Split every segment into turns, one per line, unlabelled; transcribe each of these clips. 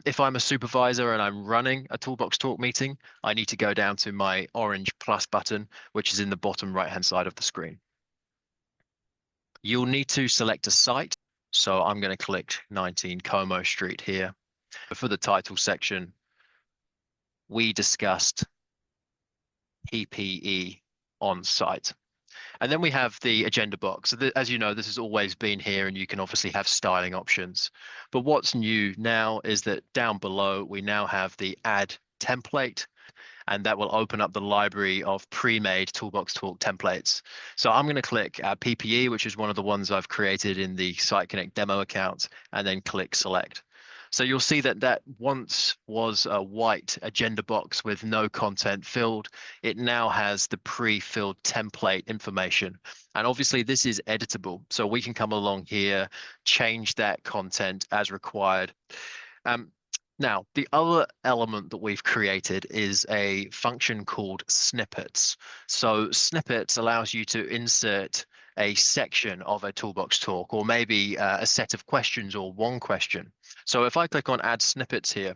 If I'm a supervisor and I'm running a Toolbox Talk meeting, I need to go down to my orange plus button, which is in the bottom right-hand side of the screen. You'll need to select a site. So I'm going to click 19 Como Street here. For the title section, we discussed PPE on site. And then we have the agenda box. As you know, this has always been here, and you can obviously have styling options. But what's new now is that down below, we now have the add template, and that will open up the library of pre-made Toolbox Talk templates. So I'm going to click PPE, which is one of the ones I've created in the SiteConnect demo account, and then click select. So you'll see that that once was a white agenda box with no content filled. It now has the pre-filled template information. And obviously this is editable. So we can come along here, change that content as required. Now, the other element that we've created is a function called snippets. So snippets allows you to insert a section of a Toolbox Talk, or maybe a set of questions or one question. So if I click on add snippets here,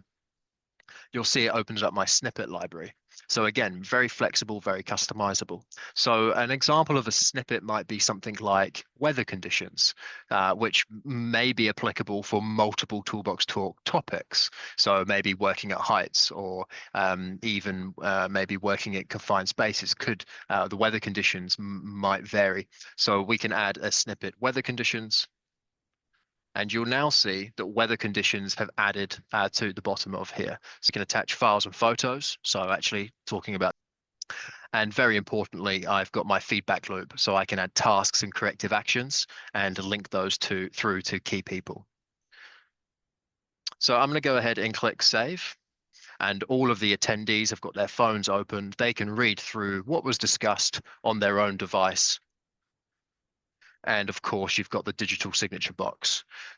you'll see it opens up my snippet library. So again, very flexible, very customizable. So an example of a snippet might be something like weather conditions, which may be applicable for multiple Toolbox Talk topics. So maybe working at heights, or even maybe working at confined spaces. The weather conditions might vary. So we can add a snippet weather conditions. And you'll now see that weather conditions have added to the bottom of here. So you can attach files and photos. So actually talking about, and very importantly, I've got my feedback loop. So I can add tasks and corrective actions and link those through to key people. So I'm going to go ahead and click save. And all of the attendees have got their phones open. They can read through what was discussed on their own device. And of course, you've got the digital signature box.